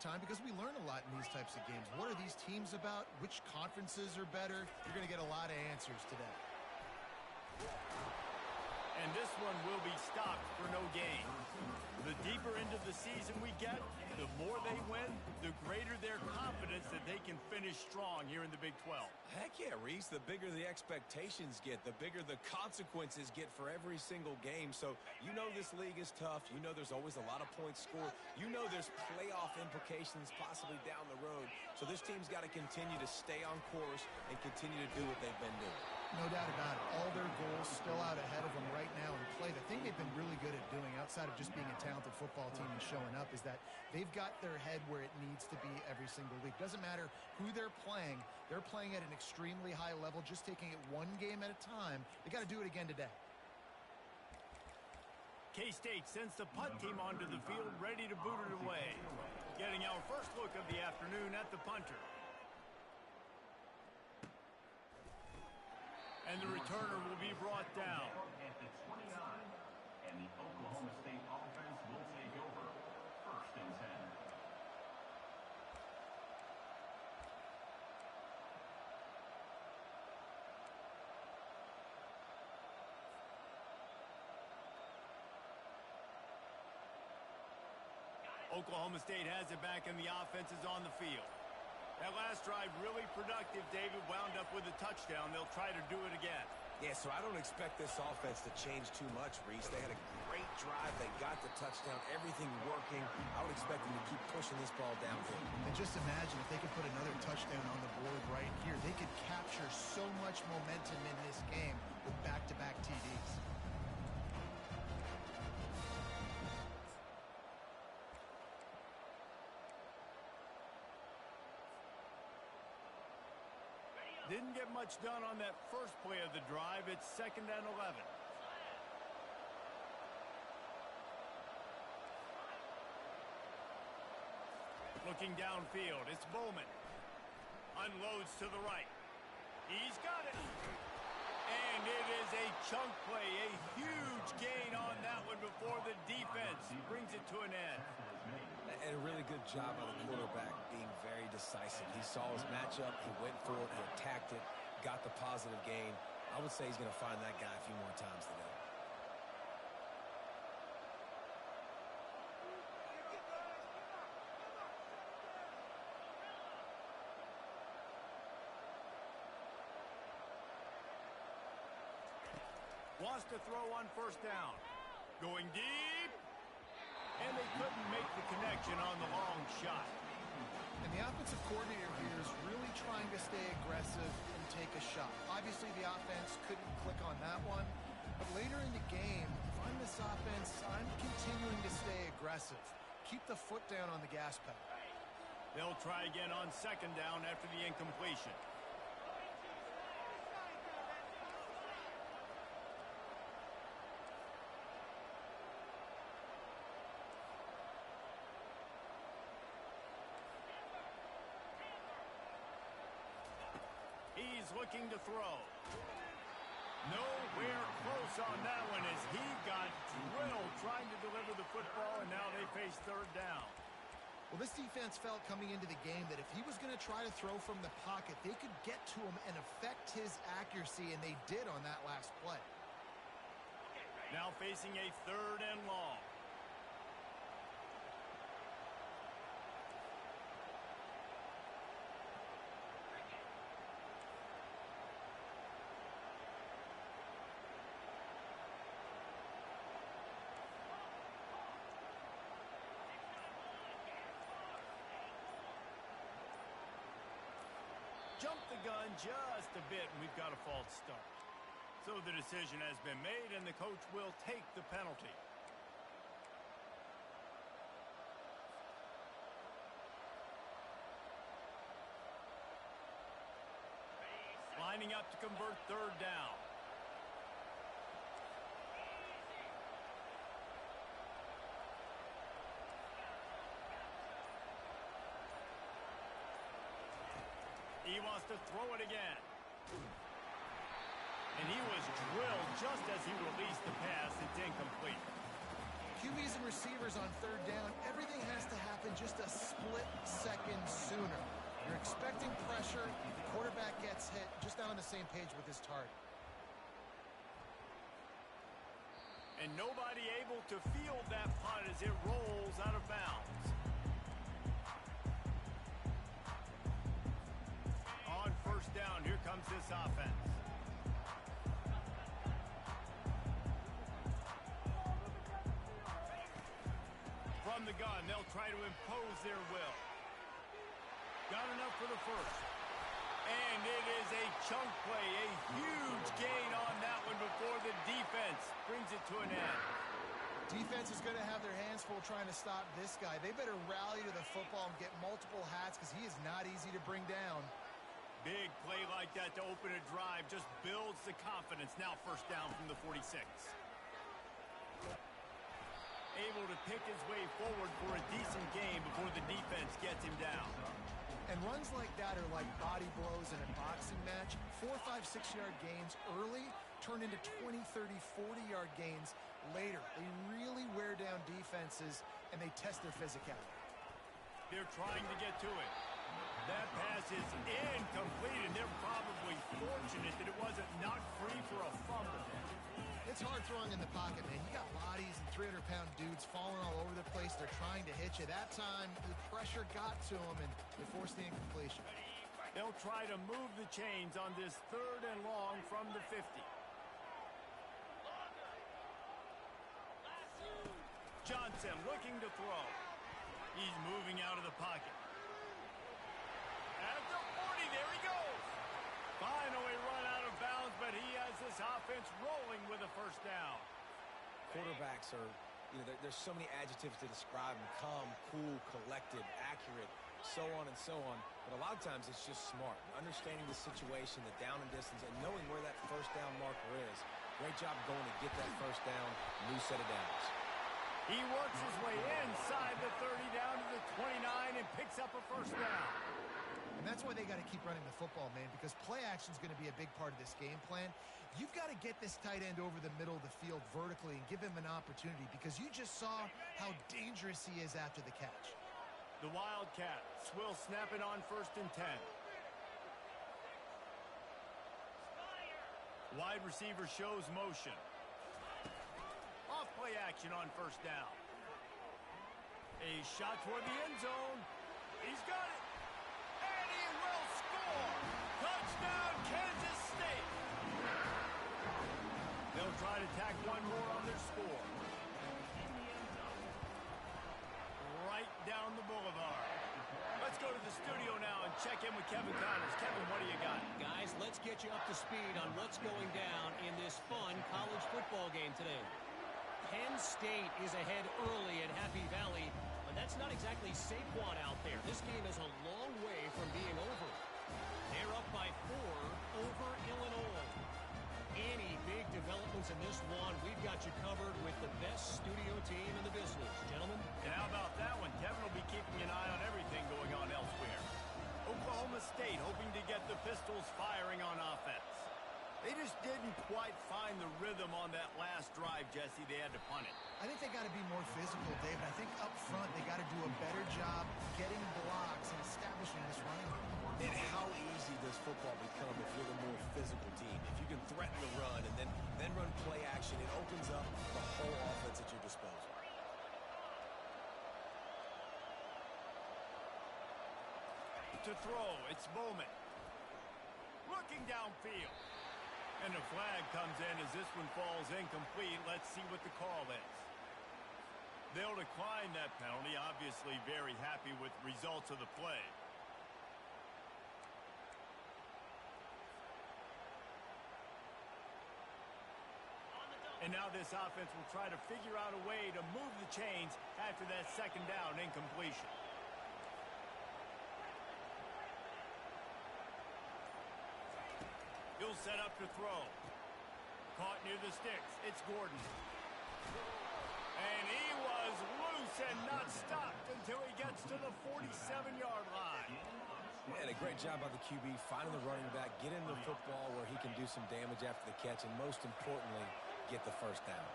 time because we learn a lot in these types of games. What are these teams about? Which conferences are better? You're going to get a lot of answers today. And this one will be stopped for no gain. The deeper into the season we get, the more they win, the greater their confidence that they can finish strong here in the Big 12. Heck yeah, Reese. The bigger the expectations get, the bigger the consequences get for every single game. So you know this league is tough. You know there's always a lot of points scored. You know there's playoff implications possibly down the road. So this team's got to continue to stay on course and continue to do what they've been doing. No doubt about it. All their goals still out ahead of them right now in play. The thing they've been really good at doing, outside of just being a talented football team and showing up, is that they've got their head where it needs to be every single week. Doesn't matter who they're playing at an extremely high level, just taking it one game at a time. They got to do it again today. K-State sends the punt team onto the field, ready to boot it away. Getting our first look of the afternoon at the punter. And the returner will be brought down. At the 29, and the Oklahoma State offense will take over. 1st and 10. Oklahoma State has it back and the offense is on the field. That last drive really productive, David, wound up with a touchdown. They'll try to do it again. Yeah, so I don't expect this offense to change too much, Reese. They had a great drive. They got the touchdown, everything working. I would expect them to keep pushing this ball downfield. And just imagine if they could put another touchdown on the board right here. They could capture so much momentum in this game with back-to-back TDs. Didn't get much done on that first play of the drive. It's 2nd and 11. Looking downfield, it's Bowman. Unloads to the right. He's got it. And it is a chunk play, a huge gain on that one before the defense brings it to an end. And a really good job by the quarterback being very decisive. He saw his matchup, he went for it, he attacked it, got the positive gain. I would say he's going to find that guy a few more times today. Wants to throw on 1st down. Going deep. And they couldn't make the connection on the long shot. And the offensive coordinator here is really trying to stay aggressive and take a shot. Obviously, the offense couldn't click on that one. But later in the game, if I'm this offense, I'm continuing to stay aggressive. Keep the foot down on the gas pedal. They'll try again on 2nd down after the incompletion. He's looking to throw. Nowhere close on that one as he got drilled trying to deliver the football, and now they face 3rd down. Well, this defense felt coming into the game that if he was going to try to throw from the pocket, they could get to him and affect his accuracy, and they did on that last play. Now facing a 3rd and long. Jumped the gun just a bit, and we've got a false start. So the decision has been made, and the coach will take the penalty. Lining up to convert 3rd down. He wants to throw it again. And he was drilled just as he released the pass. It's incomplete. QBs and receivers on third down, everything has to happen just a split second sooner. You're expecting pressure, the quarterback gets hit, just not on the same page with his target. And nobody able to field that punt as it rolls out of bounds. On first down, here comes this offense. From the gun, they'll try to impose their will. Got enough for the first. And it is a chunk play, a huge gain on that one before the defense brings it to an end. Defense is going to have their hands full trying to stop this guy. They better rally to the football and get multiple hats because he is not easy to bring down. Big play like that to open a drive just builds the confidence. Now first down from the 46. Able to pick his way forward for a decent game before the defense gets him down. And runs like that are like body blows in a boxing match. 4, 5, 6-yard gains early turn into 20, 30, 40-yard gains later. They really wear down defenses, and they test their physicality. They're trying to get to it. That pass is incomplete, and they're probably fortunate that it wasn't knocked free for a fumble. It's hard throwing in the pocket, man. You got bodies and 300-pound dudes falling all over the place. They're trying to hit you. That time, the pressure got to them, and they forced the incompletion. They'll try to move the chains on this third and long from the 50. Johnson looking to throw. He's moving out of the pocket. At the 40, there he goes. Finally run out of bounds, but he has this offense rolling with a first down. Quarterbacks are, there's so many adjectives to describe them. Calm, cool, collected, accurate, so on and so on. But a lot of times it's just smart. Understanding the situation, the down and distance, and knowing where that first down marker is. Great job going to get that first down, new set of downs. He works his way inside the 30 down to the 29 and picks up a first down. And that's why they got to keep running the football, man, because play action is going to be a big part of this game plan. You've got to get this tight end over the middle of the field vertically and give him an opportunity because you just saw how dangerous he is after the catch. The Wildcats will snap it on first and 10. Wide receiver shows motion. Off play action on first down. A shot toward the end zone. He's got it. And he will score. Touchdown, Kansas State. They'll try to tack one more on their score. Right down the boulevard. Let's go to the studio now and check in with Kevin Connors. Kevin, what do you got? Guys, let's get you up to speed on what's going down in this fun college football game today. Penn State is ahead early at Happy Valley, but that's not exactly Saquon out there. This game is a long way from being over. They're up by 4 over Illinois. Any big developments in this one, we've got you covered with the best studio team in the business. Gentlemen? And how about that one? Kevin will be keeping an eye on everything going on elsewhere. Oklahoma State hoping to get the Pistols firing on offense. They just didn't quite find the rhythm on that last drive, Jesse. They had to punt it. I think they got to be more physical, David. I think up front they got to do a better job getting blocks and establishing this running game. And how easy does football become if you're the more physical team? If you can threaten the run and then run play action, it opens up the whole offense at your disposal. To throw, it's Bowman. Looking downfield. And the flag comes in as this one falls incomplete. Let's see what the call is. They'll decline that penalty. Obviously very happy with the results of the play. And now this offense will try to figure out a way to move the chains after that second down incompletion. He'll set up to throw. Caught near the sticks. It's Gordon. And he was loose and not stopped until he gets to the 47-yard line. Man, a great job by the QB finding the running back, getting the football where he can do some damage after the catch, and most importantly, get the first down.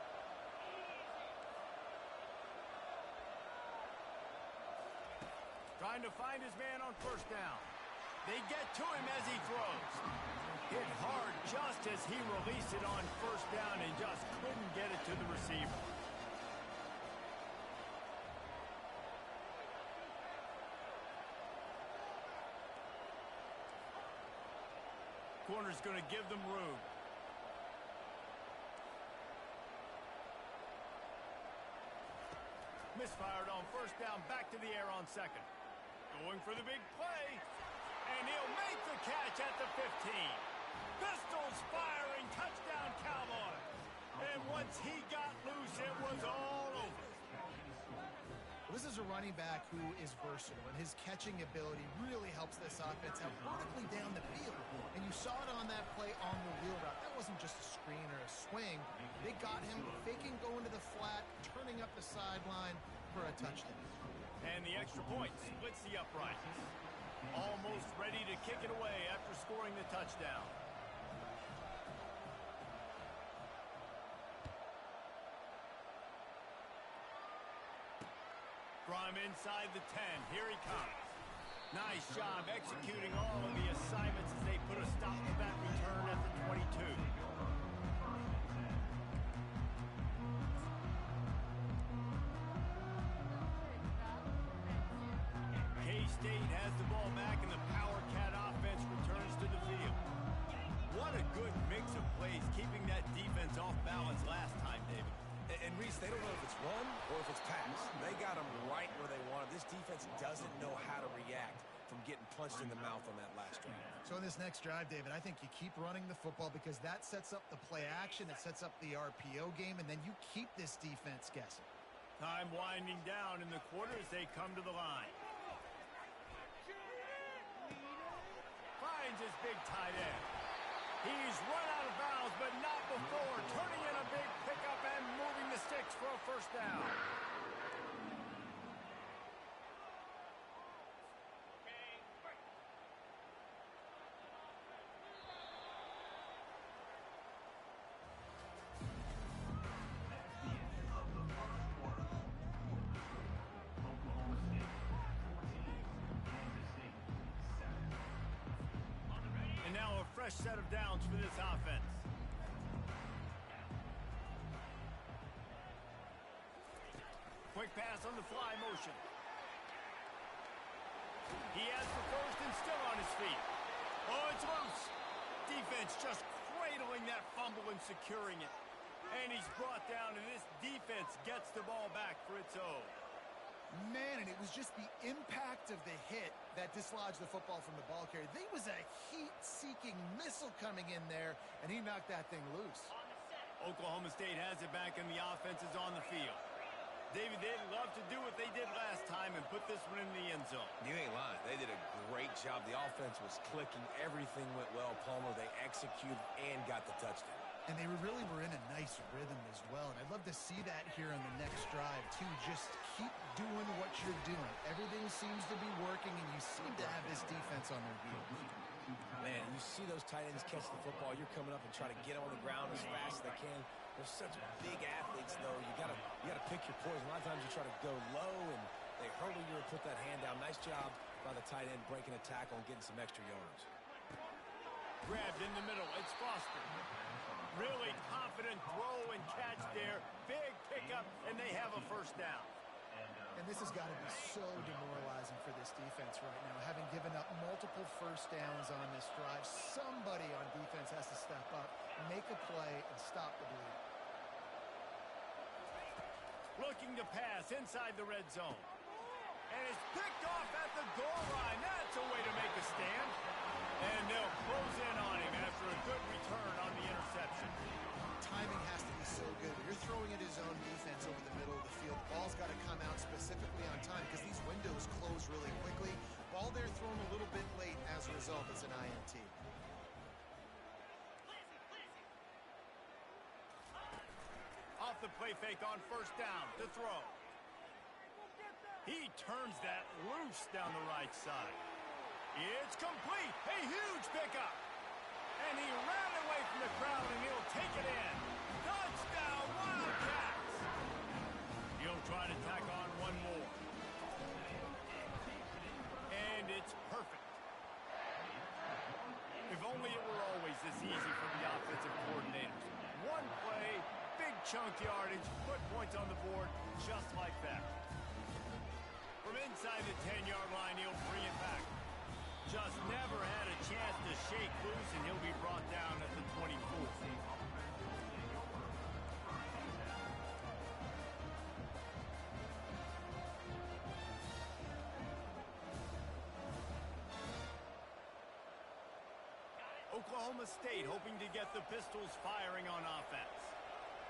Trying to find his man on first down. They get to him as he throws. Hit hard just as he released it on first down and just couldn't get it to the receiver. Corner's going to give them room. Misfired on first down, back to the air on second. Going for the big play, and he'll make the catch at the 15. Pistols firing, touchdown Cowboys. And once he got loose, it was all over. This is a running back who is versatile, and his catching ability really helps this offense out vertically down the field. And you saw it on that play on the wheel route. That wasn't just a screen or a swing. They got him faking going to the flat, turning up the sideline for a touchdown. And the extra point splits the uprights. Almost ready to kick it away after scoring the touchdown. From inside the 10, here he comes. Nice job executing all of the assignments as they put a stop to that return at the 22. K-State has the ball back and the Power Cat offense returns to the field. What a good mix of plays, keeping that defense off balance last time, David. And Reese, they don't know if it's run or if it's pass. They got them right where they want it. This defense doesn't know how to react from getting punched in the mouth on that last drive. So in this next drive, David, I think you keep running the football because that sets up the play action, it sets up the RPO game, and then you keep this defense guessing. Time winding down in the quarter as they come to the line. Finds his big tight end. He's run out of bounds, but not before turning in a big pickup and moving the sticks for a first down. And now a fresh set of downs for this offense. Quick pass on the fly motion. He has the first and still on his feet. Oh, it's loose. Defense just cradling that fumble and securing it. And he's brought down, and this defense gets the ball back for its own. Man, and it was just the impact of the hit that dislodged the football from the ball carrier. There was a heat-seeking missile coming in there, and he knocked that thing loose. Oklahoma State has it back, and the offense is on the field. David, they'd love to do what they did last time and put this one in the end zone. You ain't lying. They did a great job. The offense was clicking. Everything went well, Palmer. They executed and got the touchdown. And they really were in a nice rhythm as well. And I'd love to see that here on the next drive, too. Just keep doing what you're doing. Everything seems to be working, and you seem to have this defense on their heels. Man, you see those tight ends catch the football. You're coming up and trying to get on the ground as fast as they can. They're such big athletes, though. You gotta pick your poison. A lot of times you try to go low, and they hurdle you and put that hand down. Nice job by the tight end breaking a tackle and getting some extra yards. Grabbed in the middle. It's Foster. Really confident throw and catch there. Big pickup, and they have a first down. And this has got to be so demoralizing for this defense right now. Having given up multiple first downs on this drive, somebody on defense has to step up, make a play, and stop the bleed. Looking to pass inside the red zone. And it's picked off at the goal line. That's a way to make a stand. And they'll close in on him after a good return on the interception. Timing has to be so good. You're throwing at his own defense over the middle of the field. The ball's got to come out specifically on time because these windows close really quickly. Ball there thrown a little bit late as a result as an INT. Off the play fake on first down to throw. He turns that loose down the right side. It's complete. A huge pickup. And he ran away from the crowd, and he'll take it in. Touchdown, Wildcats. He'll try to tack on one more. only it were always this easy for the offensive coordinators. One play, big chunk yardage, put points on the board just like that. From inside the 10-yard line, he'll bring it back. Just never had a chance to shake loose, and he'll be brought down at the 24. Oklahoma State hoping to get the Pistols firing on offense.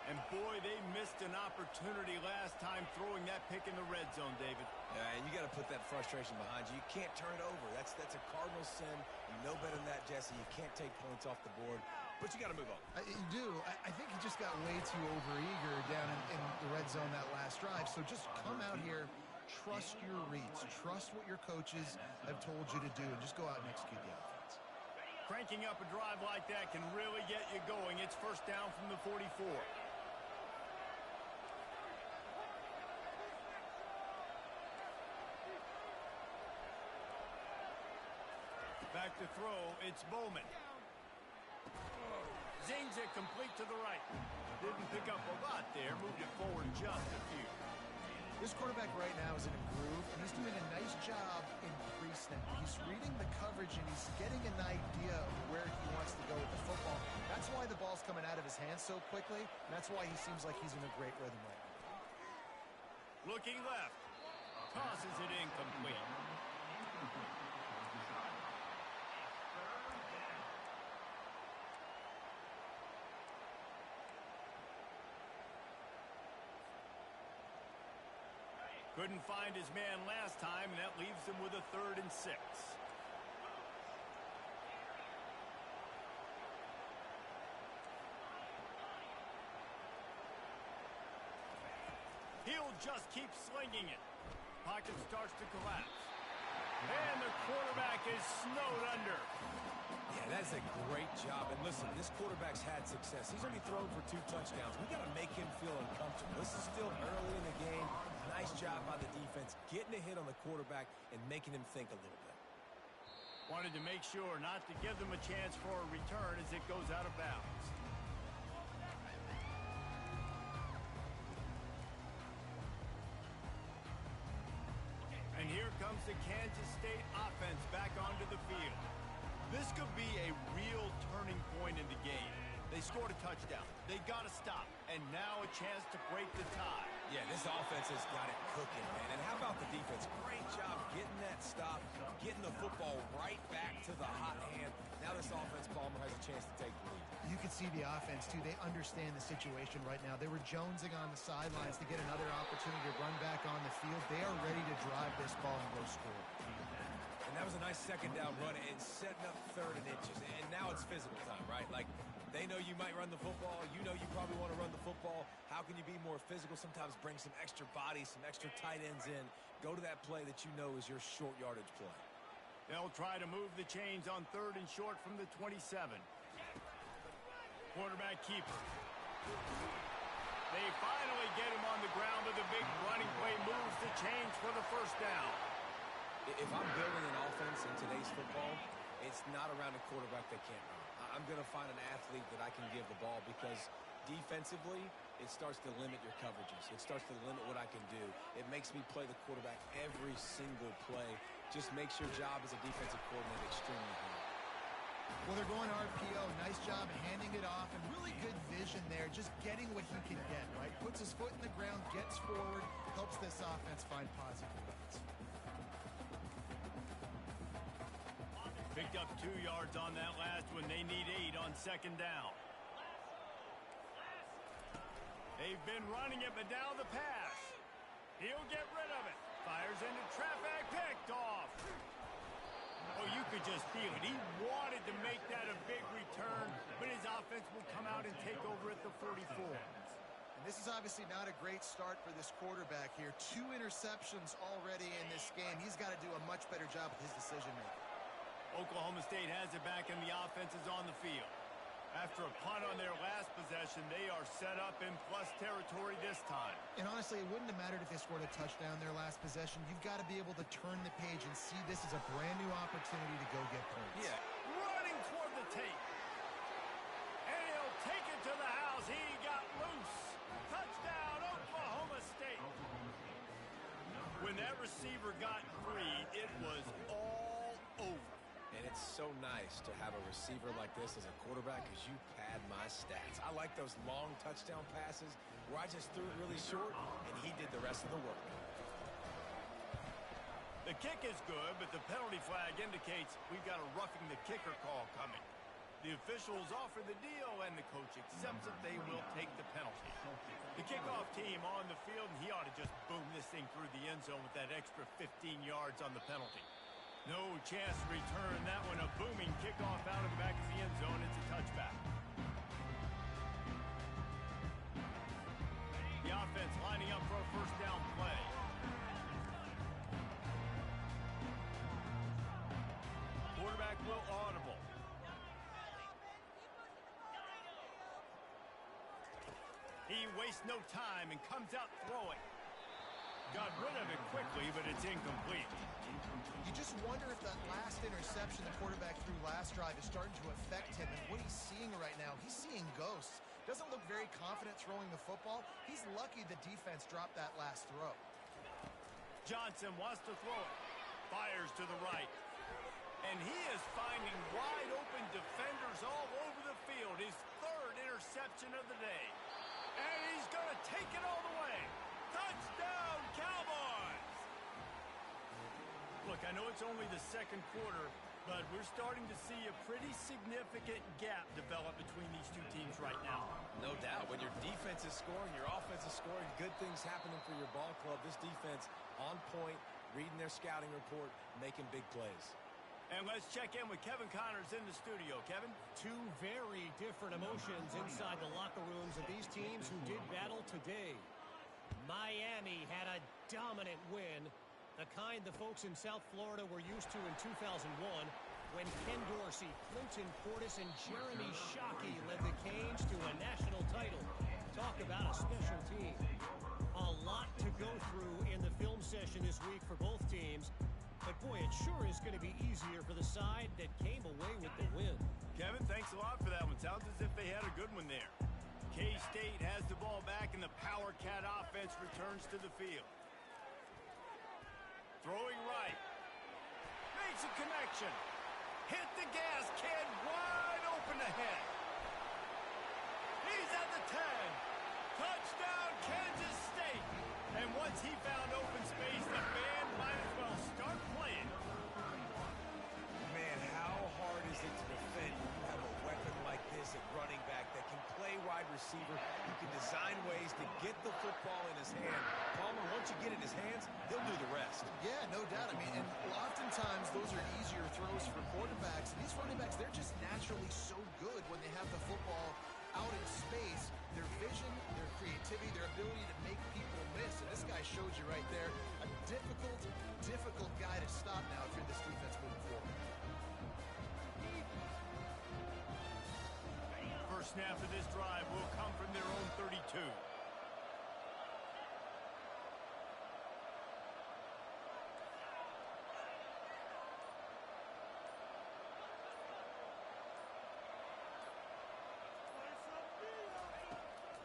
And boy, they missed an opportunity last time throwing that pick in the red zone, David. Yeah, and you got to put that frustration behind you. You can't turn it over. That's a cardinal sin. You know better than that, Jesse. You can't take points off the board, but you got to move on. You do. I think he just got way too overeager down in the red zone that last drive. So just come out here, trust your reads, trust what your coaches have told you to do, and just go out and execute the offense. Cranking up a drive like that can really get you going. It's first down from the 44. Back to throw, it's Bowman. Zings it complete to the right. Didn't pick up a lot there, moved it forward just a few. This quarterback right now is in a groove, and he's doing a nice job in pre-snap. He's reading the coverage, and he's getting an idea of where he wants to go with the football. That's why the ball's coming out of his hands so quickly, and that's why he seems like he's in a great rhythm right now. Looking left. Tosses it incomplete. Couldn't find his man last time, and that leaves him with a 3rd and 6. He'll just keep slinging it. Pocket starts to collapse. And the quarterback is snowed under. Yeah, that's a great job. And listen, this quarterback's had success. He's only thrown for 2 touchdowns. We got to make him feel uncomfortable. This is still early in the game. Nice job by the defense, getting a hit on the quarterback and making him think a little bit. Wanted to make sure not to give them a chance for a return as it goes out of bounds. And here comes the Kansas State offense back onto the field. This could be a real turning point in the game. They scored a touchdown. They got to stop. And now a chance to break the tie. Yeah, this offense has got it cooking, man. And how about the defense? Great job getting that stop, getting the football right back to the hot hand. Now this offense, Palmer, has a chance to take the lead. You can see the offense, too. They understand the situation right now. They were jonesing on the sidelines to get another opportunity to run back on the field. They are ready to drive this ball and go score. And that was a nice second down run and setting up 3rd and inches. And now it's physical time, right? Like, they know you might run the football. You know you probably want to run the football. How can you be more physical? Sometimes bring some extra bodies, some extra tight ends in. Go to that play that you know is your short yardage play. They'll try to move the chains on 3rd and short from the 27. Quarterback keeper. They finally get him on the ground with a big running play, moves the chains for the first down. If I'm building an offense in today's football, it's not around a quarterback that can't run. I'm going to find an athlete that I can give the ball because defensively, it starts to limit your coverages. It starts to limit what I can do. It makes me play the quarterback every single play. Just makes your job as a defensive coordinator extremely hard. Well, they're going RPO. Nice job handing it off, and really good vision there, just getting what he can get, right? Puts his foot in the ground, gets forward, helps this offense find positive runs. Picked up 2 yards on that last one. They need 8 on 2nd down. They've been running it, but now the pass. He'll get rid of it. Fires into traffic, picked off. Oh, you could just feel it. He wanted to make that a big return, but his offense will come out and take over at the 44. And this is obviously not a great start for this quarterback here. 2 interceptions already in this game. He's got to do a much better job with his decision-making. Oklahoma State has it back, and the offense is on the field. After a punt on their last possession, they are set up in plus territory this time. And honestly, it wouldn't have mattered if they scored a touchdown their last possession. You've got to be able to turn the page and see this as a brand new opportunity to go get points. Yeah, running toward the hesitate. And he'll take it to the house. He got loose. Touchdown, Oklahoma State. When that receiver got free, it was all over. And it's so nice to have a receiver like this as a quarterback because you pad my stats. I like those long touchdown passes where I just threw it really short and he did the rest of the work. The kick is good, but the penalty flag indicates we've got a roughing the kicker call coming. The officials offer the deal, and the coach accepts it. They will take the penalty. The kickoff team on the field, and he ought to just boom this thing through the end zone with that extra 15 yards on the penalty. No chance to return that one. A booming kickoff out of the back of the end zone. It's a touchback. The offense lining up for a first down play. Quarterback will audible. He wastes no time and comes out throwing. Got rid of it quickly, but it's incomplete. You just wonder if that last interception the quarterback threw last drive is starting to affect him and what he's seeing right now. He's seeing ghosts. Doesn't look very confident throwing the football. He's lucky the defense dropped that last throw. Johnson wants to throw it. Fires to the right. And he is finding wide open defenders all over the field. His third interception of the day. And he's going to take it all the way. Touchdown, Cowboys! Look, I know it's only the second quarter, but we're starting to see a pretty significant gap develop between these two teams right now. No doubt. When your defense is scoring, your offense is scoring, good things happening for your ball club. This defense on point, reading their scouting report, making big plays. And let's check in with Kevin Connors in the studio. Kevin? Two very different emotions inside the locker rooms of these teams who did battle today. Miami had a dominant win, the kind the folks in South Florida were used to in 2001 when Ken Dorsey, Clinton Portis, and Jeremy Shockey led the Canes to a national title. Talk about a special team. A lot to go through in the film session this week for both teams. But, boy, it sure is going to be easier for the side that came away with the win. Kevin, thanks a lot for that one. Sounds as if they had a good one there. K-State has the ball back, and the Power Cat offense returns to the field. Throwing right. Makes a connection. Hit the gas, kid. Wide open ahead. He's at the 10. Touchdown, Kansas State. And once he found open space, the band might as well start playing. Man, how hard is it to defend when you have a weapon like this at running back that can play wide receiver, who can design ways to get the football in his hand. Palmer, once you get it in his hands, he'll do the rest. Yeah, no doubt. I mean, and oftentimes those are easier throws for quarterbacks. And these running backs, they're just naturally so good when they have the football out in space. Their vision, their creativity, their ability to make people miss. And this guy showed you right there, a difficult guy to stop now if you're this defense moving forward. First snap of this drive will come from their own 32.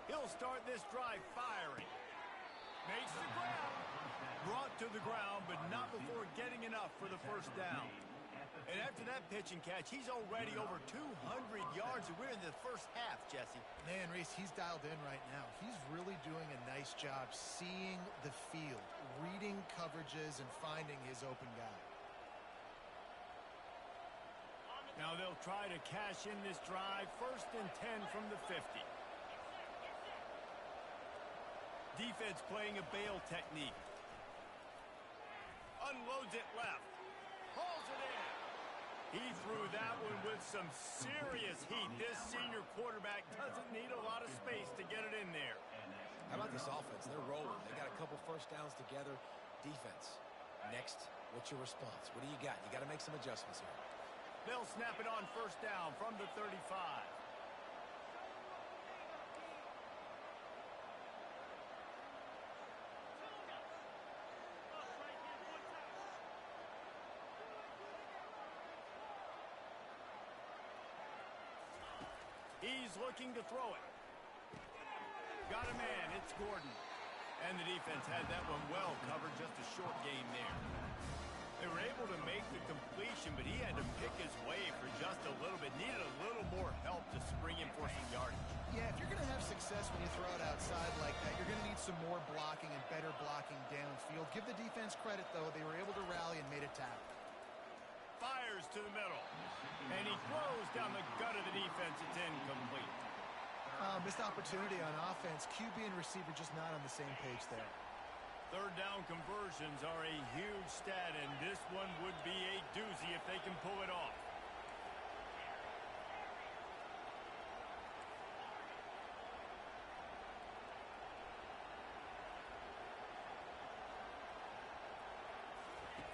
He'll start this drive firing. Makes the ground. Brought to the ground, but not before getting enough for the first down. And after that pitch and catch, he's already over 200 yards, and we're in the first half, Jesse. Man, Reese, he's dialed in right now. He's really doing a nice job seeing the field, reading coverages, and finding his open guy. Now they'll try to cash in this drive. First and 10 from the 50. Defense playing a bail technique. Unloads it left. Hauls it in. He threw that one with some serious heat. This senior quarterback doesn't need a lot of space to get it in there. How about this offense? They're rolling. They got a couple first downs together. Defense. Next, what's your response? What do you got? You got to make some adjustments here. They'll snap it on first down from the 35. He's looking to throw it. Got a man. It's Gordon. And the defense had that one well covered. Just a short game there. They were able to make the completion, but he had to pick his way for just a little bit. Needed a little more help to spring him for some yardage. Yeah, if you're going to have success when you throw it outside like that, you're going to need some more blocking and better blocking downfield. Give the defense credit, though. They were able to rally and made a tackle. Fires to the middle. And he throws down the gut of the defense. It's incomplete. Missed opportunity on offense. QB and receiver just not on the same page there. Third down conversions are a huge stat, and this one would be a doozy if they can pull it off.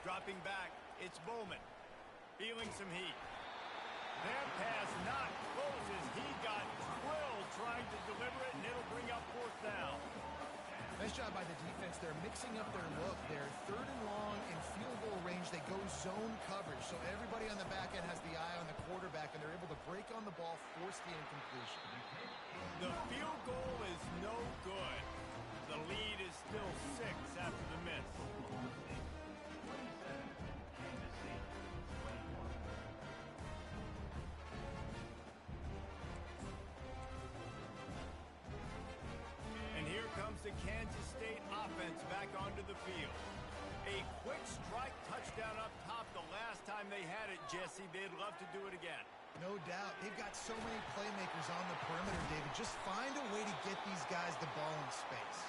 Dropping back, it's Bowman. Feeling some heat. That pass not close as he got drilled trying to deliver it, and it'll bring up fourth down. Nice job by the defense. They're mixing up their look. They're third and long in field goal range. They go zone coverage, so everybody on the back end has the eye on the quarterback, and they're able to break on the ball, force the incompletion. The field goal is no good. The lead is still 6 after the miss. The Kansas State offense back onto the field. A quick strike touchdown up top the last time they had it, Jesse. They'd love to do it again. No doubt. They've got so many playmakers on the perimeter, David. Just find a way to get these guys the ball in space.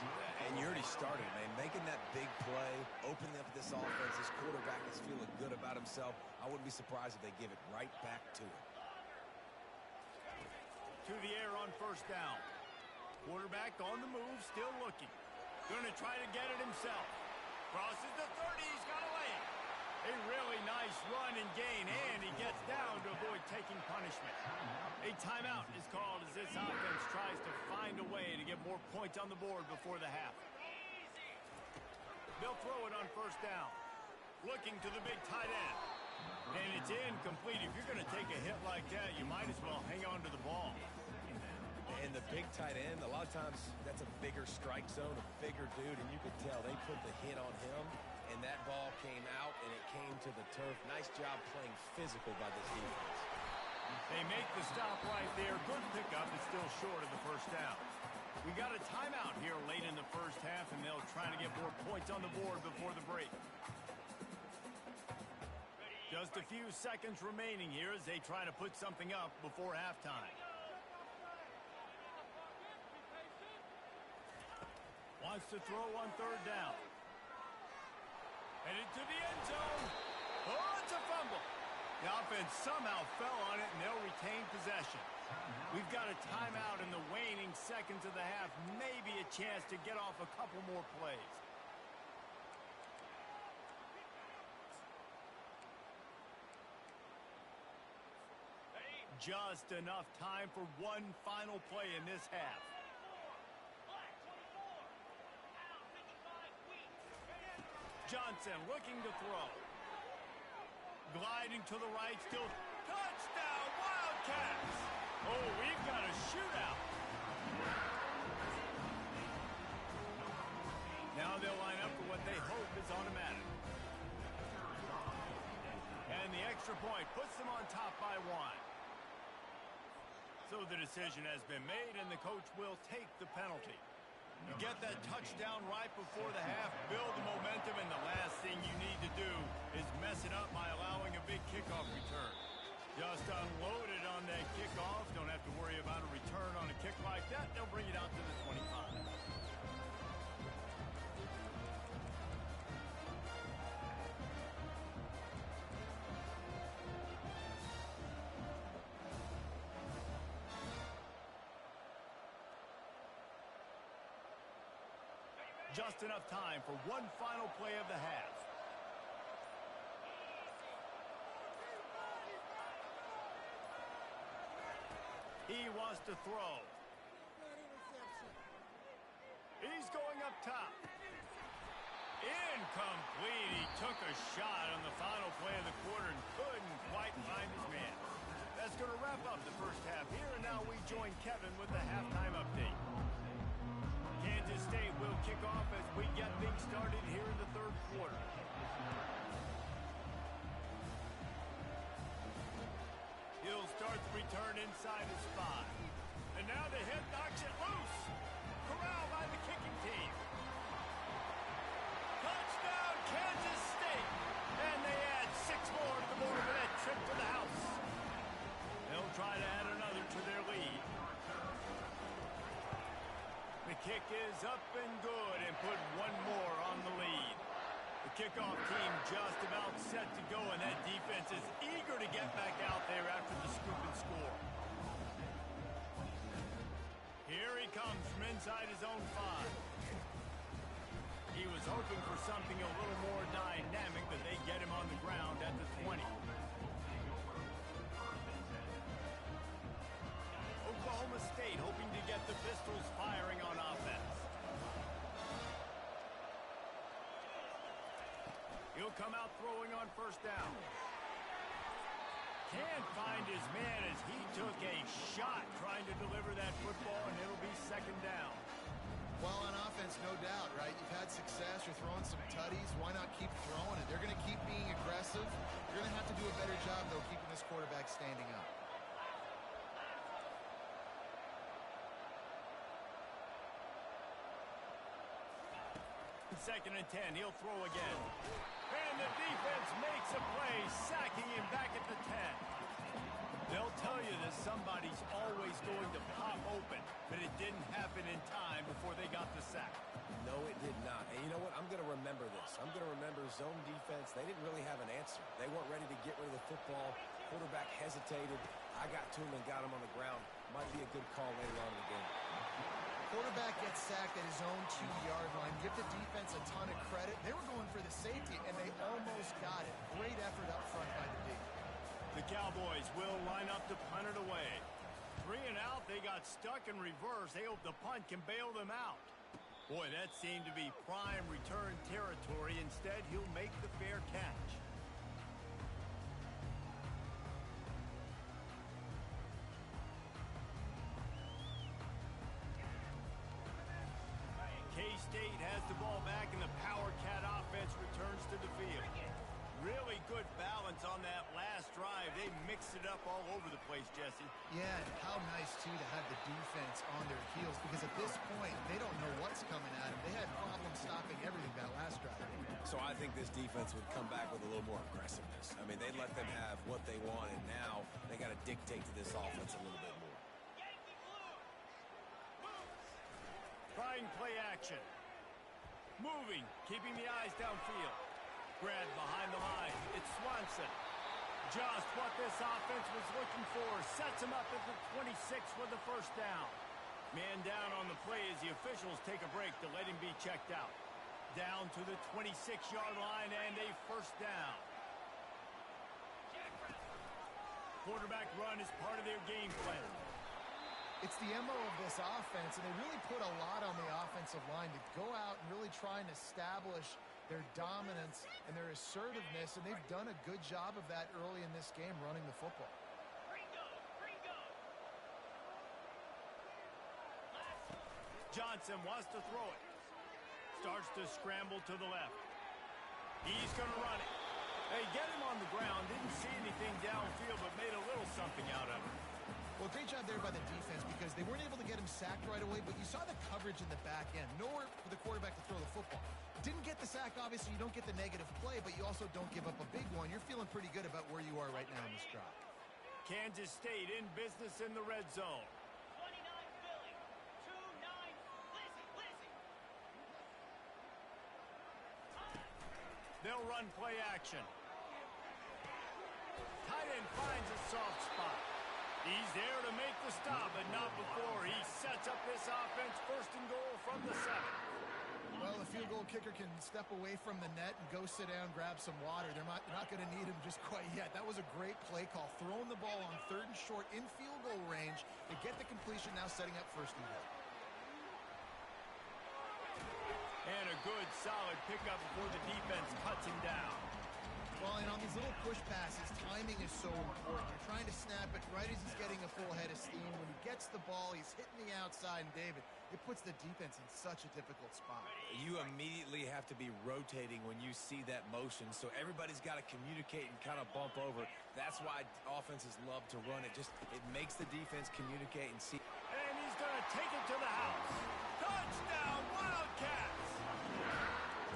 And you already started, man. Making that big play, opening up this offense. This quarterback is feeling good about himself. I wouldn't be surprised if they give it right back to him. To the air on first down. Quarterback on the move, still looking. Going to try to get it himself. Crosses the 30, he's got a lane. A really nice run and gain, and he gets down to avoid taking punishment. A timeout is called as this offense tries to find a way to get more points on the board before the half. They'll throw it on first down. Looking to the big tight end. And it's incomplete. If you're going to take a hit like that, you might as well hang on to the ball. And the big tight end, a lot of times that's a bigger strike zone, a bigger dude, and you could tell they put the hit on him, and that ball came out, and it came to the turf. Nice job playing physical by this defense. They make the stop right there. Good pickup. It's still short of the first down. We got a timeout here late in the first half, and they'll try to get more points on the board before the break. Just a few seconds remaining here as they try to put something up before halftime. Wants to throw on third down. Headed to the end zone. Oh, it's a fumble. The offense somehow fell on it, and they'll retain possession. We've got a timeout in the waning seconds of the half. Maybe a chance to get off a couple more plays. Just enough time for one final play in this half. Johnson looking to throw. Gliding to the right, still touchdown, Wildcats! Oh, we've got a shootout. Now they'll line up for what they hope is automatic. And the extra point puts them on top by 1. So the decision has been made, and the coach will take the penalty. You get that touchdown right before the half, build the momentum, and the last thing you need to do is mess it up by allowing a big kickoff return. Just unloaded on that kickoff. Don't have to worry about a return on a kick like that. They'll bring it out to the 25. Just enough time for one final play of the half. He wants to throw. He's going up top. Incomplete. He took a shot on the final play of the quarter and couldn't quite find his man. That's going to wrap up the first half here, and now now we join Kevin with the halftime update. Kansas State will kick off as we get things started here in the third quarter. He'll start the return inside his 5. And now the hit knocks it loose. Corral by the kicking team. Touchdown, Kansas State. And they add 6 more to the board with that trip to the house. They'll try to add another to their lead. The kick is up and good and put 1 more on the lead. The kickoff team just about set to go, and that defense is eager to get back out there after the scoop and score. Here he comes from inside his own 5. He was hoping for something a little more dynamic, but they get him on the ground at the 20. Oklahoma State hoping to get the Pistols firing on offense. He'll come out throwing on first down. Can't find his man as he took a shot trying to deliver that football, and it'll be second down. Well, on offense, no doubt, right? You've had success. You're throwing some tutties. Why not keep throwing it? They're going to keep being aggressive. You're going to have to do a better job, though, keeping this quarterback standing up. Second and 10. He'll throw again. And the defense makes a play, sacking him back at the 10. They'll tell you that somebody's always going to pop open, but it didn't happen in time before they got the sack. No, it did not. And you know what? I'm going to remember this. I'm going to remember zone defense. They didn't really have an answer. They weren't ready to get rid of the football. Quarterback hesitated. I got to him and got him on the ground. Might be a good call later on in the game. Quarterback gets sacked at his own 2-yard line. Give the defense a ton of credit. They were going for the safety, and they almost got it. Great effort up front by the D. The Cowboys will line up to punt it away. 3 and out, they got stuck in reverse. They hope the punt can bail them out. Boy, that seemed to be prime return territory. Instead, he'll make the fair catch. K-State has the ball back, and the Power Cat offense returns to the field. Really good balance on that last drive. They mixed it up all over the place, Jesse. Yeah, and how nice, too, to have the defense on their heels, because at this point, they don't know what's coming at them. They had problems stopping everything that last drive. So I think this defense would come back with a little more aggressiveness. I mean, they let them have what they want, and now they got to dictate to this offense a little bit more. Trying play action. Moving, keeping the eyes downfield. Brad behind the line. It's Swanson. Just what this offense was looking for. Sets him up at the 26 with the first down. Man down on the play as the officials take a break to let him be checked out. Down to the 26-yard line and a first down. Quarterback run is part of their game plan. It's the MO of this offense, and they really put a lot on the offensive line to go out and really try and establish their dominance and their assertiveness, and they've done a good job of that early in this game running the football. Johnson wants to throw it. Starts to scramble to the left. He's going to run it. They get him on the ground. Didn't see anything downfield, but made a little something out of it. Well, great job there by the defense because they weren't able to get him sacked right away, but you saw the coverage in the back end. Nowhere for the quarterback to throw the football. Didn't get the sack, obviously. You don't get the negative play, but you also don't give up a big one. You're feeling pretty good about where you are right now in this drive. Kansas State in business in the red zone. 29 Philly. 2-9 Lizzie. They'll run play action. Tight end finds a soft spot. He's there to make the stop, but not before. He sets up this offense first and goal from the 7. Well, the field goal kicker can step away from the net and go sit down, grab some water. They're not going to need him just quite yet. That was a great play call. Throwing the ball on 3rd and short in field goal range. They get the completion, now setting up first and goal. And a good, solid pickup before the defense cuts him down. Well, and on these little push passes, timing is so important. You're trying to snap it right as he's getting a full head of steam. When he gets the ball, he's hitting the outside, and David, it puts the defense in such a difficult spot. You immediately have to be rotating when you see that motion, so everybody's got to communicate and kind of bump over. That's why offenses love to run it. It makes the defense communicate and see. And he's going to take it to the house. Touchdown, Wildcats!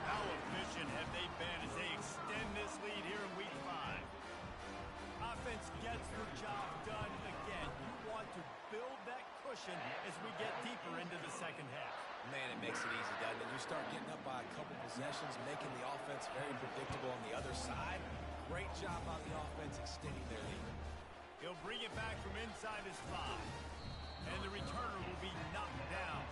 How efficient have they been as they extend this lead here in Week 5? Offense gets the job done again. You want to build that cushion as we get deeper into the second half. Man, it makes it easy, doesn't it? You start getting up by a couple possessions, making the offense very predictable on the other side. Great job by the offense extending their lead. He'll bring it back from inside his 5. And the returner will be knocked down.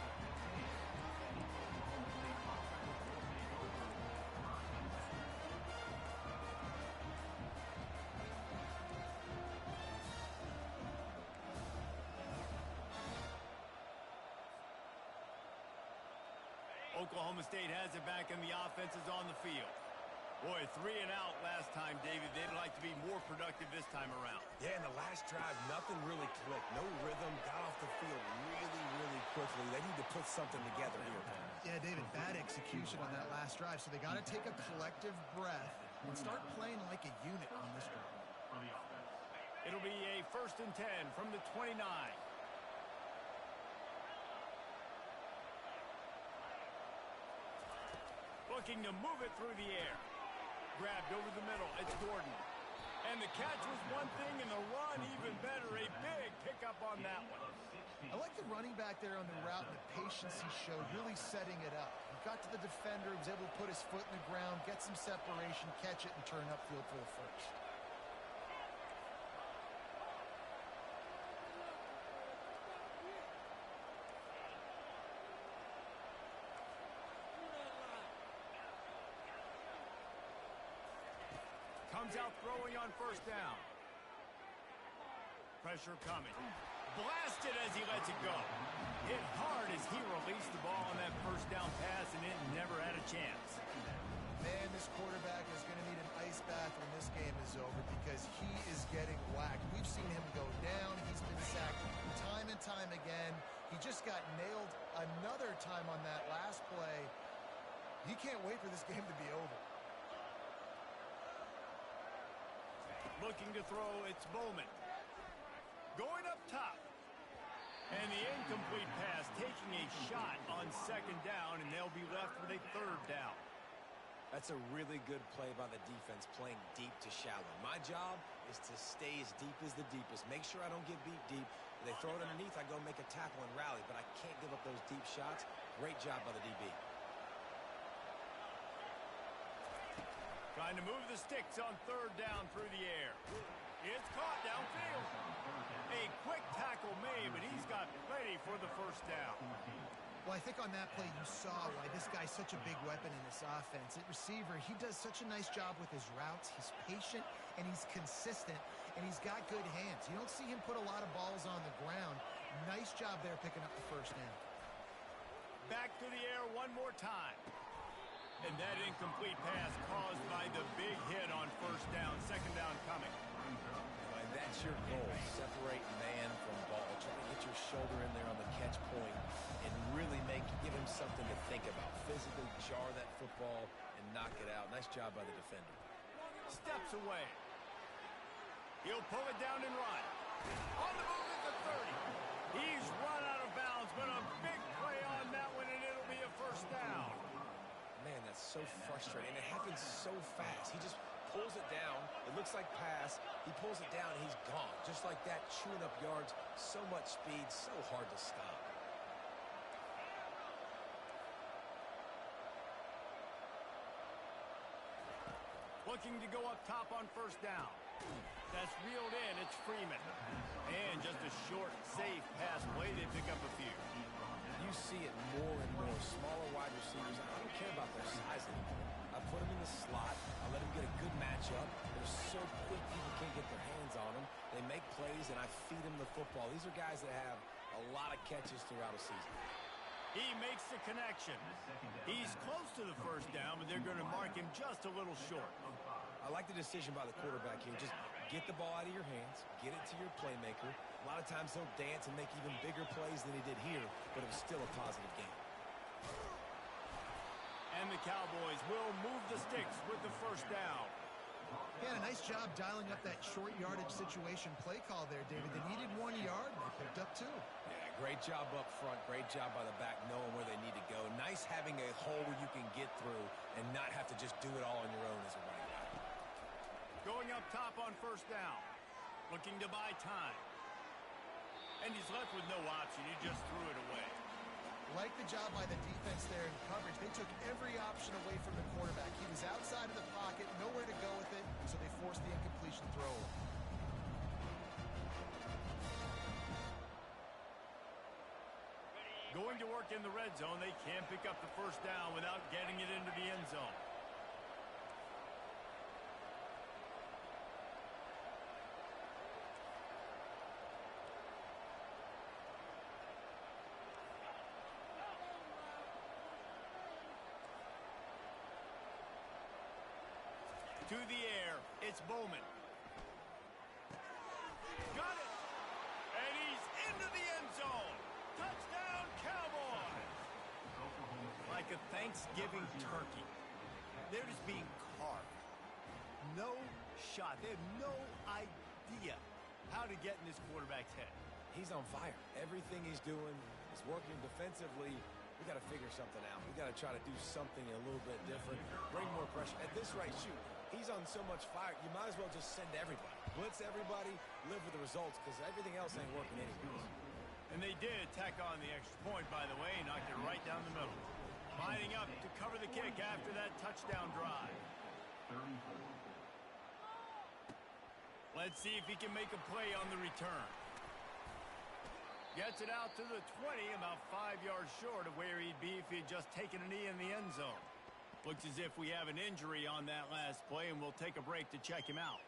Oklahoma State has it back, and the offense is on the field. Boy, 3 and out last time, David. They'd like to be more productive this time around. Yeah, in the last drive, nothing really clicked. No rhythm, got off the field really quickly. They need to put something together here. Yeah, David, bad execution on that last drive, so they got to take a collective breath and start playing like a unit on this drive. It'll be a 1st and 10 from the 29. Looking to move it through the air. Grabbed over the middle. It's Gordon. And the catch was one thing, and the run even better. A big pickup on that one. I like the running back there on the route and the patience he showed, really setting it up. He got to the defender, was able to put his foot in the ground, get some separation, catch it, and turn upfield for a first. Comes out throwing on 1st down. Pressure coming. Blasted as he lets it go. Hit hard as he released the ball on that 1st down pass, and it never had a chance. Man, this quarterback is going to need an ice bath when this game is over because he is getting whacked. We've seen him go down. He's been sacked time and time again. He just got nailed another time on that last play. He can't wait for this game to be over. Looking to throw, it's Bowman. Going up top. And the incomplete pass taking a shot on 2nd down, and they'll be left with a 3rd down. That's a really good play by the defense, playing deep to shallow. My job is to stay as deep as the deepest. Make sure I don't get beat deep. If they throw it underneath, I go make a tackle and rally, but I can't give up those deep shots. Great job by the DB. Trying to move the sticks on 3rd down through the air. It's caught downfield. A quick tackle made, but he's got plenty for the 1st down. Well, I think on that play you saw why this guy's such a big weapon in this offense. At receiver, he does such a nice job with his routes. He's patient, and he's consistent, and he's got good hands. You don't see him put a lot of balls on the ground. Nice job there picking up the 1st down. Back to the air one more time. And that incomplete pass caused by the big hit on 1st down. 2nd down coming. And that's your goal. Separate man from ball. Try to get your shoulder in there on the catch point and really give him something to think about. Physically jar that football and knock it out. Nice job by the defender. Steps away. He'll pull it down and run. On the move at the 30. He's run out of bounds, but a big play on that one, and it'll be a 1st down. Man, that's so frustrating. It happens so fast. He just pulls it down. It looks like pass. He pulls it down, and he's gone. Just like that, chewing up yards. So much speed, so hard to stop. Looking to go up top on 1st down. That's reeled in. It's Freeman. And just a short, safe pass play. They pick up a few. You see it more and more. Smaller wide receivers. I don't care about their size anymore. I put them in the slot. I let them get a good matchup. They're so quick, people can't get their hands on them. They make plays, and I feed them the football. These are guys that have a lot of catches throughout a season. He makes the connection. He's close to the 1st down, but they're going to mark him just a little short. I like the decision by the quarterback here. Just Get the ball out of your hands, get it to your playmaker. A lot of times he'll dance and make even bigger plays than he did here, but it was still a positive game. And the Cowboys will move the sticks with the first down. He had a nice job dialing up that short yardage situation play call there, David. They needed 1 yard. They picked up 2. Yeah, great job up front. Great job by the back knowing where they need to go. Nice having a hole where you can get through and not have to just do it all on your own as a running back. Going up top on first down. Looking to buy time. And he's left with no option. He just threw it away. Like the job by the defense there in coverage. They took every option away from the quarterback. He was outside of the pocket, nowhere to go with it, so they forced the incompletion throw. Going to work in the red zone. They can't pick up the first down without getting it into the end zone. To the air, it's Bowman. Got it! And he's into the end zone. Touchdown, Cowboys! Like a Thanksgiving turkey. They're just being carved. No shot. They have no idea how to get in this quarterback's head. He's on fire. Everything he's doing is working defensively. We got to figure something out. We got to try to do something a little bit different. Bring more pressure. At this rate, shoot, he's on so much fire, you might as well just send everybody. Blitz everybody, live with the results, because everything else ain't working anyways. And they did tack on the extra point, by the way, knocked it right down the middle. Lining up to cover the kick after that touchdown drive. Let's see if he can make a play on the return. Gets it out to the 20, about 5 yards short of where he'd be if he had just taken a knee in the end zone. Looks as if we have an injury on that last play, and we'll take a break to check him out.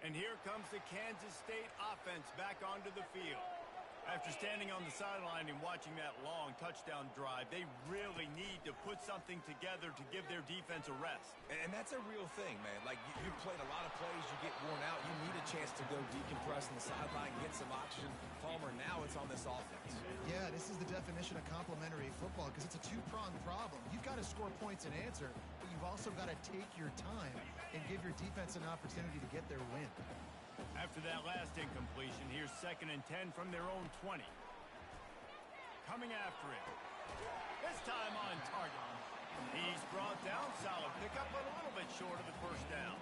And here comes the Kansas State offense back onto the field. After standing on the sideline and watching that long touchdown drive, they really need to put something together to give their defense a rest. And that's a real thing, man. Like, you played a lot of plays, you get worn out, you need a chance to go decompress on the sideline, get some oxygen. Palmer, now it's on this offense. Yeah, this is the definition of complementary football because it's a two-pronged problem. You've got to score points and answer, but you've also got to take your time and give your defense an opportunity to get their win. After that last incompletion, here's 2nd and 10 from their own 20. Coming after it. This time on target. He's brought down. Solid pickup, but a little bit short of the first down.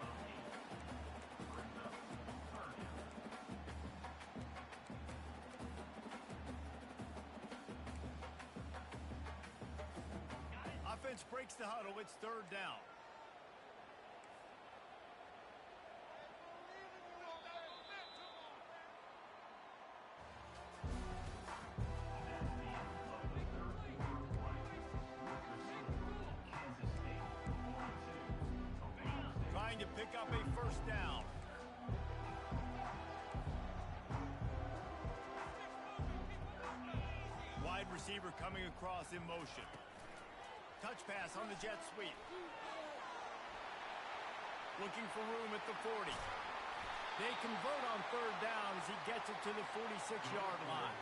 Offense breaks the huddle. It's 3rd down. Trying to pick up a first down. Wide receiver coming across in motion. Touch pass on the jet sweep. Looking for room at the 40. They convert on 3rd down as he gets it to the 46-yard line.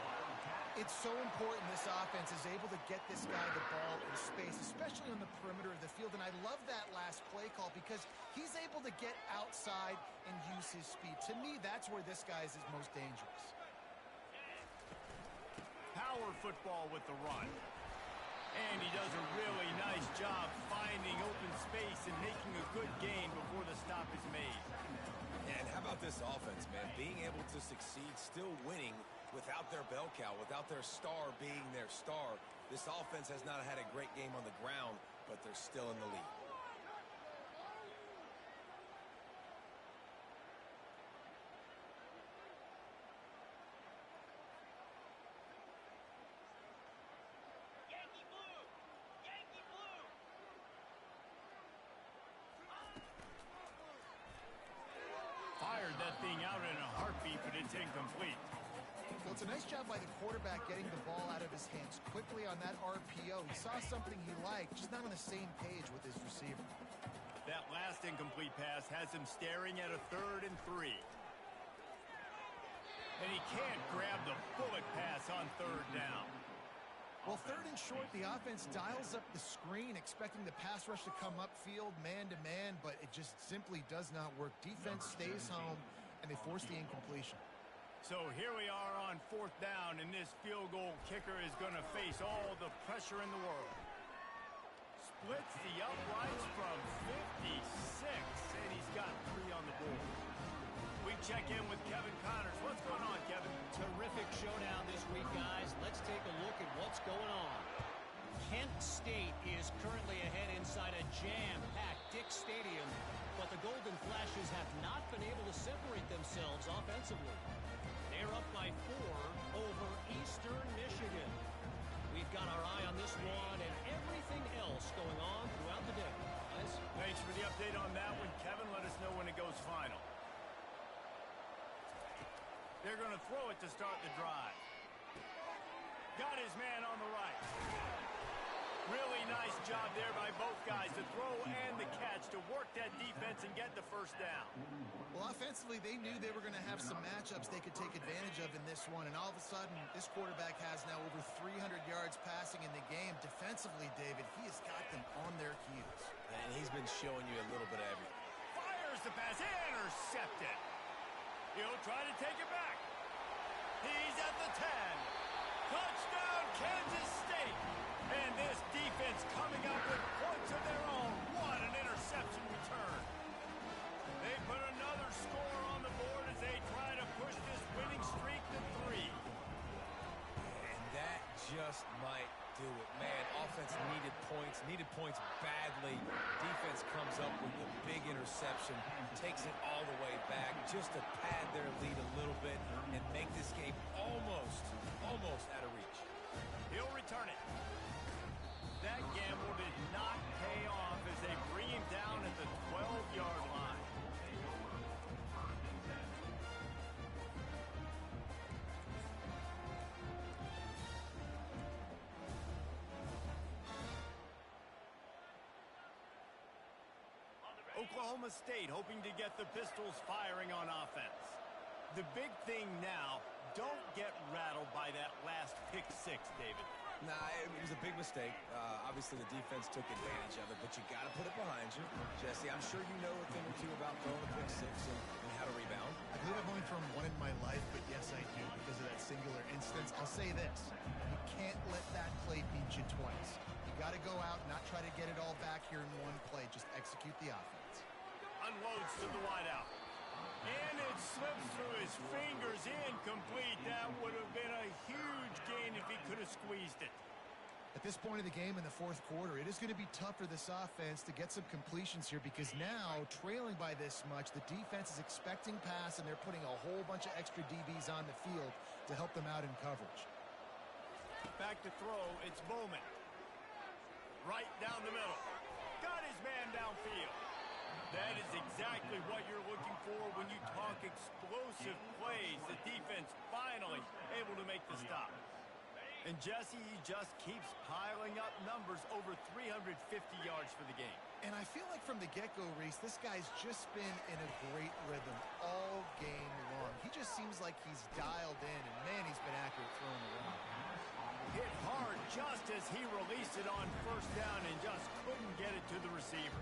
It's so important this offense is able to get this guy the ball in space, especially on the perimeter of the field. And I love that last play call because he's able to get outside and use his speed. To me, that's where this guy is his most dangerous. Power football with the run. And he does a really nice job finding open space and making a good gain before the stop is made. And how about this offense, man? Being able to succeed, still winning without their bell cow, without their star being their star. This offense has not had a great game on the ground, but they're still in the lead. Yankee blue! Yankee blue! Fired that thing out in a heartbeat, but it's incomplete. Well, it's a nice job by the quarterback getting the ball out of his hands quickly on that RPO. He saw something he liked, just not on the same page with his receiver. That last incomplete pass has him staring at a 3rd and 3. And he can't grab the bullet pass on 3rd down. Well, 3rd and short, the offense dials up the screen, expecting the pass rush to come upfield, man-to-man, but it just simply does not work. Defense stays home, and they force the incompletion. So here we are on 4th down, and this field goal kicker is going to face all the pressure in the world. Splits the uprights from 56, and he's got 3 on the board. We check in with Kevin Connors. What's going on, Kevin? Terrific showdown this week, guys. Let's take a look at what's going on. Kent State is currently ahead inside a jam-packed Dick's Stadium, but the Golden Flashes have not been able to separate themselves offensively. They're up by 4 over Eastern Michigan. We've got our eye on this one and everything else going on throughout the day, guys. Thanks for the update on that one, Kevin. Let us know when it goes final. They're going to throw it to start the drive. Got his man on the right. Really nice job there by both guys to throw and the catch to work that defense and get the 1st down. Well, offensively, they knew they were going to have some matchups they could take advantage of in this one, and all of a sudden, this quarterback has now over 300 yards passing in the game. Defensively, David, he has got them on their heels. And he's been showing you a little bit of everything. Fires the pass, intercepted. He'll try to take it back. He's at the 10. Touchdown, Kansas State. And this defense coming up with points of their own. What an interception return. They put another score on the board as they try to push this winning streak to 3. And that just might do it. Man, offense needed points badly. Defense comes up with a big interception, takes it all the way back just to pad their lead a little bit and make this game almost out of reach. He'll return it. That gamble did not pay off as they bring him down at the 12-yard line. Oklahoma State hoping to get the Pistols firing on offense. The big thing now, don't get rattled by that last pick 6, David. Nah, it was a big mistake. Obviously, the defense took advantage of it, but you got to put it behind you. Jesse, I'm sure you know a thing or two about throwing a pick 6 and how to rebound. I believe I've only thrown one in my life, but yes, I do because of that singular instance. I'll say this. You can't let that play beat you twice. You got to go out and not try to get it all back here in one play. Just execute the offense. Unloads to the wideout. And it slips through his fingers, incomplete. That would have been a huge gain if he could have squeezed it. At this point of the game in the 4th quarter, it is going to be tough for this offense to get some completions here because now, trailing by this much, the defense is expecting pass and they're putting a whole bunch of extra DBs on the field to help them out in coverage. Back to throw, it's Bowman. Right down the middle. Got his man downfield. That is exactly what you're looking for when you talk explosive plays. The defense finally able to make the stop. And Jesse, he just keeps piling up numbers over 350 yards for the game. And I feel like from the get-go, Reese, this guy's just been in a great rhythm all game long. He just seems like he's dialed in, and man, he's been accurate throwing the rock. Hit hard just as he released it on 1st down and just couldn't get it to the receiver.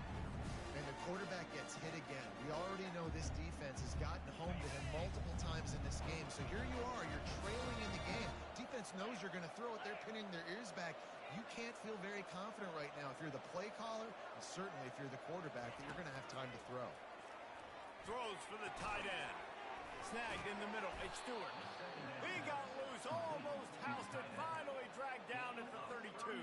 And the quarterback gets hit again. We already know this defense has gotten home to him multiple times in this game. So here you are, you're trailing in the game. Defense knows you're going to throw it. They're pinning their ears back. You can't feel very confident right now if you're the play caller, and certainly if you're the quarterback, that you're going to have time to throw. Throws for the tight end. Snagged in the middle. It's Stewart. He got loose, almost housed it, finally dragged down at the 32.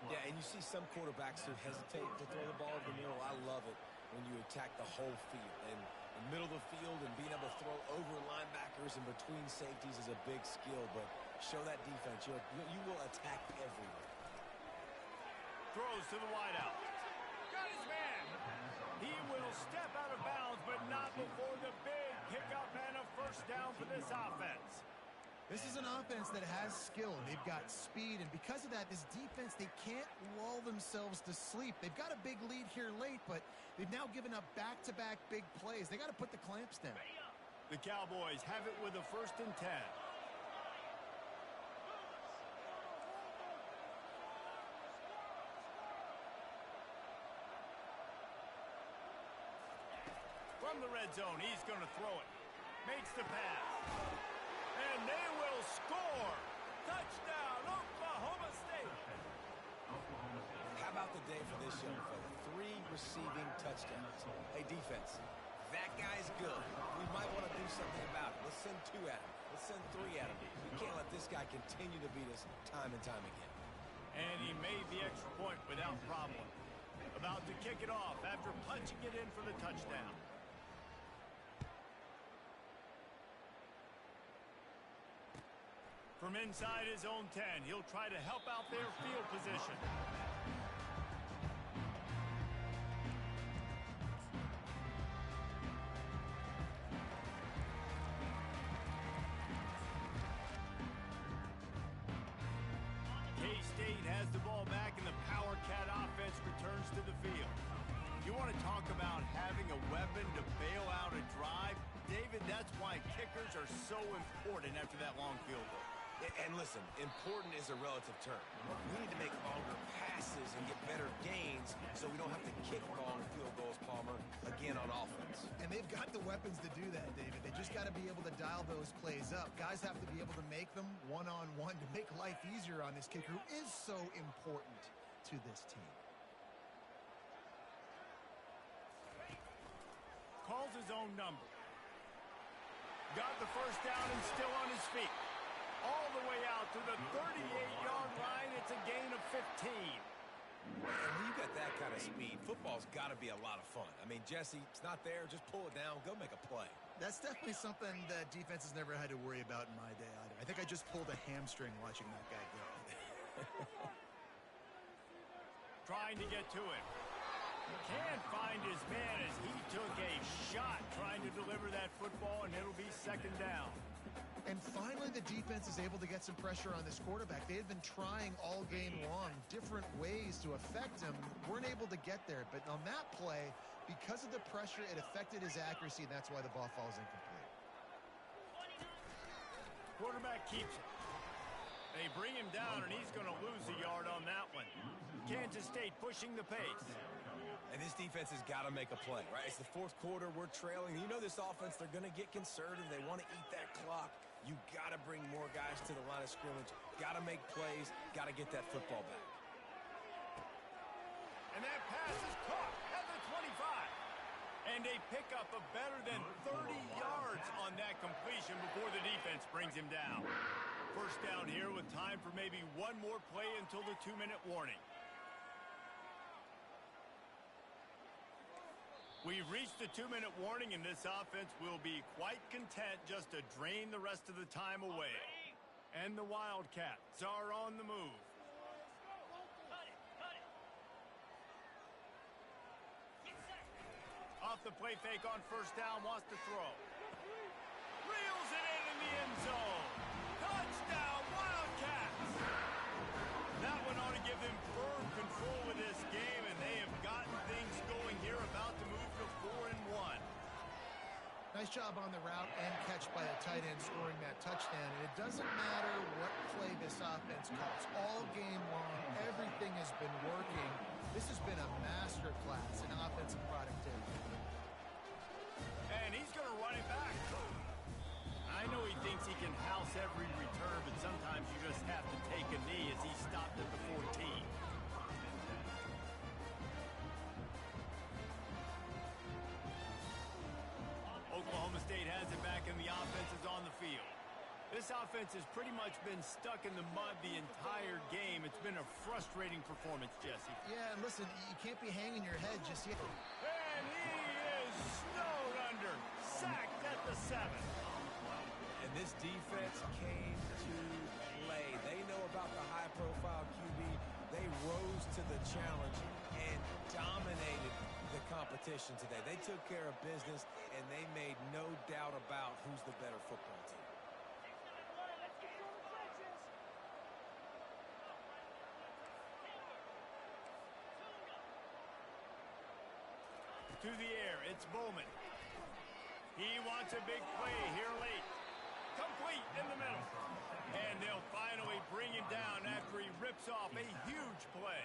Yeah, and you see some quarterbacks who hesitate to throw the ball in the middle. I love it when you attack the whole field. And the middle of the field and being able to throw over linebackers and between safeties is a big skill. But show that defense. You will attack everywhere. Throws to the wideout. Got his man. He will step out of bounds, but not before the big pickup and a 1st down for this offense. This is an offense that has skill. They've got speed, and because of that, this defense, they can't lull themselves to sleep. They've got a big lead here late, but they've now given up back-to-back big plays. They got to put the clamps down. The Cowboys have it with a 1st and 10. From the red zone, he's going to throw it. Makes the pass. And they will score. Touchdown, Oklahoma State. How about the day for this young fella? 3 receiving touchdowns. Hey, defense, that guy's good. We might want to do something about it. Let's send 2 at him. Let's send 3 at him. We can't let this guy continue to beat us time and time again. And he made the extra point without problem. About to kick it off after punching it in for the touchdown. From inside his own 10, he'll try to help out their field position. K-State has the ball back, and the Power Cat offense returns to the field. You want to talk about having a weapon to bail out a drive? David, that's why kickers are so important after that long field goal. And listen, important is a relative term. We need to make longer passes and get better gains so we don't have to kick long field goals, Palmer, again on offense. And they've got the weapons to do that, David. They just got to be able to dial those plays up. Guys have to be able to make them one-on-one to make life easier on this kicker who is so important to this team. Calls his own number. Got the first down and still on his feet. All the way out to the 38-yard line. It's a gain of 15. And when you got that kind of speed, football's got to be a lot of fun. I mean, Jesse, it's not there. Just pull it down. Go make a play. That's definitely something that defense has never had to worry about in my day either. I think I just pulled a hamstring watching that guy go. Trying to get to him. Can't find his man as he took a shot trying to deliver that football, and it'll be 2nd down. And finally, the defense is able to get some pressure on this quarterback. They had been trying all game long different ways to affect him. Weren't able to get there. But on that play, because of the pressure, it affected his accuracy, and that's why the ball falls incomplete. Quarterback keeps it. They bring him down, and he's going to lose a yard on that one. Kansas State pushing the pace. And this defense has got to make a play, right? It's the 4th quarter. We're trailing. You know this offense, they're going to get conservative. They want to eat that clock. You got to bring more guys to the line of scrimmage. Got to make plays. Got to get that football back. And that pass is caught at the 25. And a pickup of better than 30 yards on that completion before the defense brings him down. First down here with time for maybe one more play until the 2-minute warning. We've reached the 2-minute warning, and this offense will be quite content just to drain the rest of the time away. And the Wildcats are on the move. Off the play fake on first down, wants to throw. Reels it in the end zone. Touchdown, Wildcats! That one ought to give them firm control of this game, and they have gotten things going here, about to move to 4-1. Nice job on the route and catch by a tight end scoring that touchdown. And it doesn't matter what play this offense calls. All game long, everything has been working. This has been a masterclass in offensive productivity. And he's going to run it back. I know he thinks he can house every return, but sometimes you just have to take a knee as he stopped at the 14. Oklahoma State has it back, and the offense is on the field. This offense has pretty much been stuck in the mud the entire game. It's been a frustrating performance, Jesse. Yeah, and listen, you can't be hanging your head just yet. And he is snowed under, sacked at the 7. And this defense came to play. They know about the high-profile QB. They rose to the challenge and dominated the competition today. They took care of business, and they made no doubt about who's the better football team. through the air. It's Bowman. He wants a big play here late. Complete in the middle. And they'll finally bring him down after he rips off a huge play.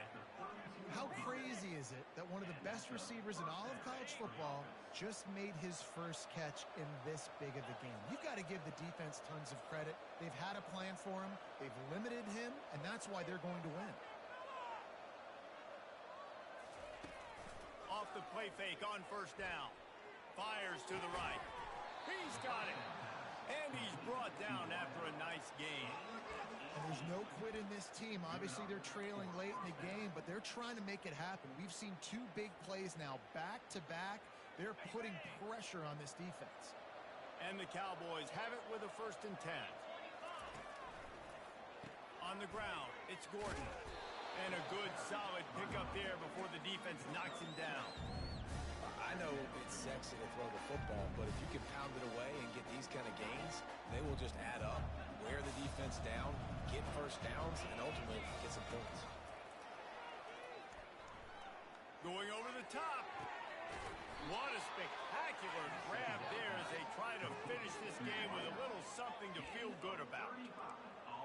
How crazy is it that one of the best receivers in all of college football just made his first catch in this big of a game? You've got to give the defense tons of credit. They've had a plan for him. They've limited him, and that's why they're going to win. Off the play fake on first down. Fires to the right. He's got it. And he's brought down after a nice gain. And there's no quit in this team. Obviously, they're trailing late in the game, but they're trying to make it happen. We've seen two big plays now, back to back. They're putting pressure on this defense. And the Cowboys have it with a 1st and 10. On the ground, it's Gordon. And a good, solid pickup there before the defense knocks him down. I know it's sexy to throw the football, but if you can pound it away and get these kind of gains, they will just add up, wear the defense down, get first downs, and ultimately get some points. Going over the top. What a spectacular grab there as they try to finish this game with a little something to feel good about.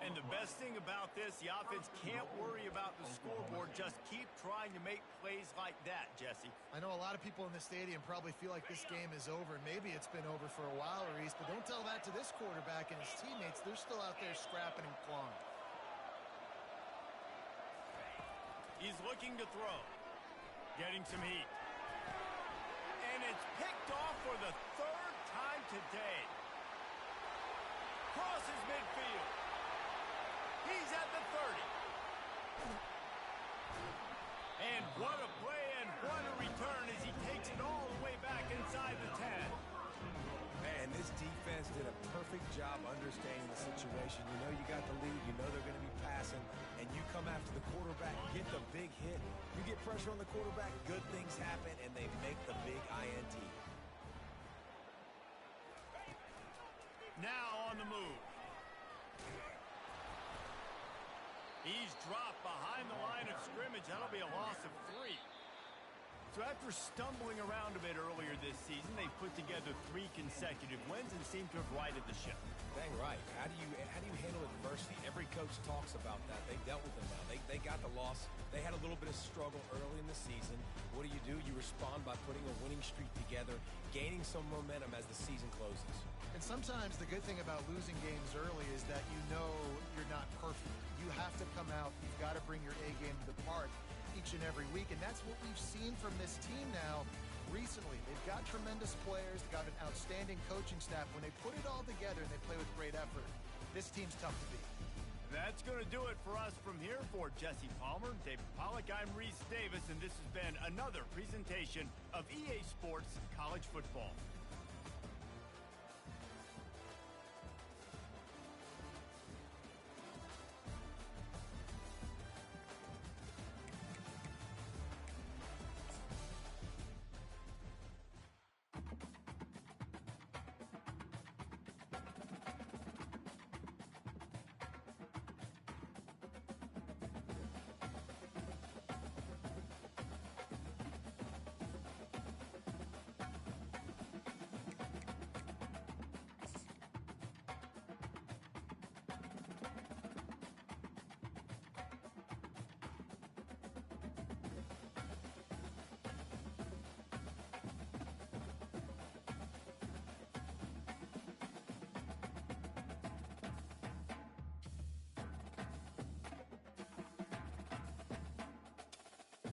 And the best thing about this, the offense can't worry about the scoreboard. Just keep trying to make plays like that, Jesse. I know a lot of people in the stadium probably feel like this game is over. Maybe it's been over for a while, Reese, but don't tell that to this quarterback and his teammates. They're still out there scrapping and clawing. He's looking to throw. Getting some heat. And it's picked off for the 3rd time today. Crosses midfield. He's at the 30. And what a play and what a return as he takes it all the way back inside the 10. Man, this defense did a perfect job understanding the situation. You know you got the lead. You know they're going to be passing. And you come after the quarterback, get the big hit. You get pressure on the quarterback, good things happen, and they make the big INT. Now on the move. He's dropped behind the line of scrimmage. That'll be a loss of 3. So after stumbling around a bit earlier this season, they put together 3 consecutive wins and seem to have righted the ship. Dang right. How do you handle adversity? Every coach talks about that. They dealt with it now. They got the loss. They had a little bit of struggle early in the season. What do? You respond by putting a winning streak together, gaining some momentum as the season closes. And sometimes the good thing about losing games early is that you know you're not perfect. You have to come out. You've got to bring your A game to the park each and every week. And that's what we've seen from this team now recently. They've got tremendous players. They've got an outstanding coaching staff. When they put it all together and they play with great effort, this team's tough to beat. That's going to do it for us from here. For Jesse Palmer, David Pollack, I'm Reese Davis, and this has been another presentation of EA Sports College Football.